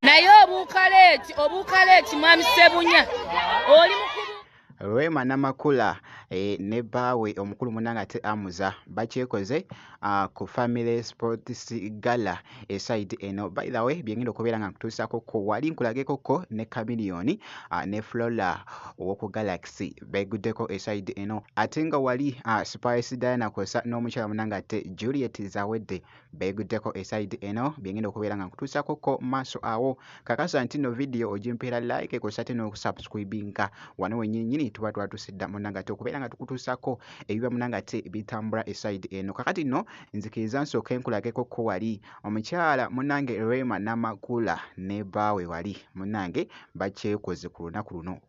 naye obuukaleeti mwami Ssebunya oli mukulu Rema Namakula ne bbaawe omukulu munnange ate Amuza bakyekoze ku Family Sports Gala eside eno. By the way byengenda okubeera nga nkutuusako ko wali nkulageko ko ne Chameleone ne Flora ow'oku Galaxy beeguddeko eside eno, ate nga wali Spice Diana kwosa n'omukyala munnange ate Juliet Zawedde beeguddeko eside eno. Byengenda okubeera nga nkutuusako ko maaso awo. Kakasa nti no video ogimpeera like kwosa ate n'okusubscribinga wano wennyini tuba twatusidda munnange ate okubeera nga tukutuusako ebiba munnange ate bitambula eside eno. Kakati nno nzikiriza nsooke nkulageko ko wali omukyala munnange Rema Namakula ne bbaawe wali munnange bakyekoze ku lunaku luno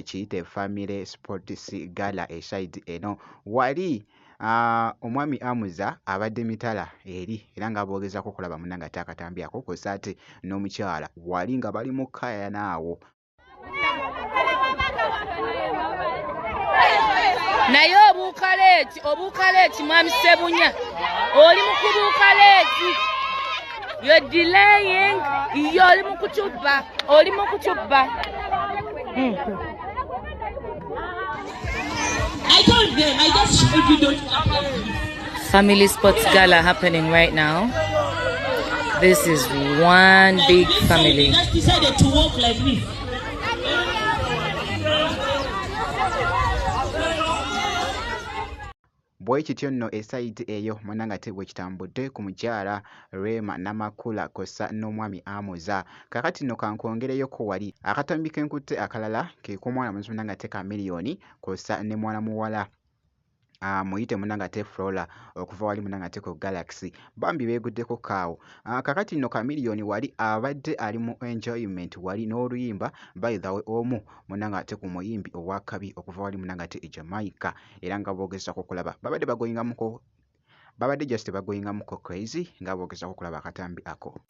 kiyite Family Sports Gala eside eno. Wali omwami Amuza abadde mitala eri era nga boogezako okulaba munnange ate akatambi ako kwosa ate n'omukyala wali nga bali mu kkayanaawo. naye obuukaleeti mwami Ssebunya oli mu kubuukaleeti you're delaying oli mu kucubba I told them, I just showed you don't. Family Sports Gala happening right now. This is one big family. They just decided to walk like this. Bwe kityo nno esayiti eyo munnange ate bwe kitambudde ku mukyala Rema Namakula kwosa n'omwami Amuza. Kakati nno kankwongereyo ko wali akatambi k'enkutte akalala ke k'omwana mulenzi munnange ate Chameleone kwosa ne mwana muwala muyite munnange ate Flora okuva wali munnange ate ku Galaxy bambi beeguddeko kaawo. Kakati nno Chameleone wali abadde ali mu enjoyment wali n'oluyimba by the way omu munnange ate ku muyimbi ow'akabi okuva wali munnange ate Jamaica era nga boogezako okulaba babadde just bagoyingamuko crazy nga boogezako okulaba akatambi ako.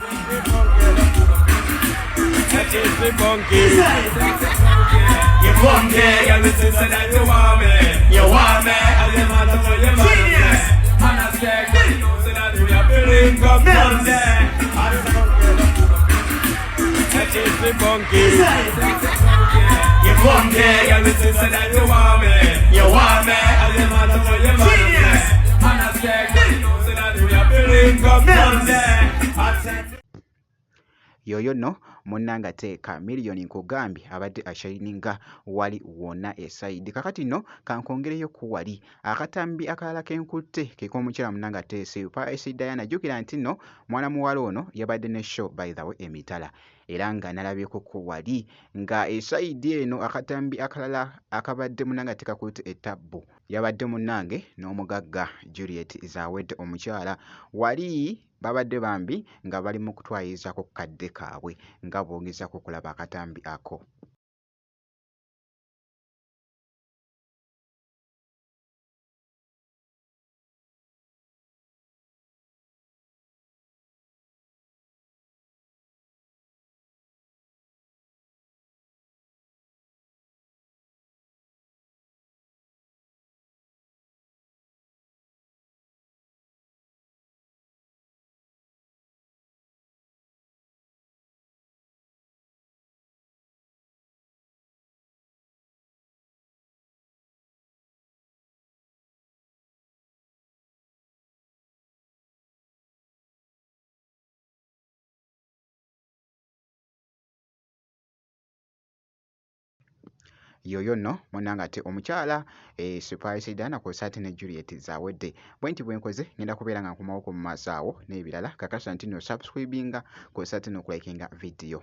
Yoyo no munnange ate Chameleone nkugambye abadde ashayininga wali wonna esayidi. Kakati nno kankwongereyo ku wali akatambi akalala k'enkutte ke k'omukyala munnange ate Spice Diana. Jjukira nti nno mwana muwala ono yabadde ne show by the way emitala era nga nalabyeko ku wali nga esayidi eno akatambi akalala akabadde munnange ate kakutte ettabbu yabadde munnange n'omugagga Juliet Zawedde omukyala wali babadde bambi nga bali mu kutwayirizako ku kadde kaabwe nga boogezako okulaba akatambi ako. Yoyo nno munnange ate omukyala Spice Diana kwosa ate ne Juliet Zawedde. Bwe nti bwe nkoze ngenda kubeera nga nkomawoko mu maaso awo n'ebirala. Kakasa nti no subscribinga kwosa ate n'okulakinga video.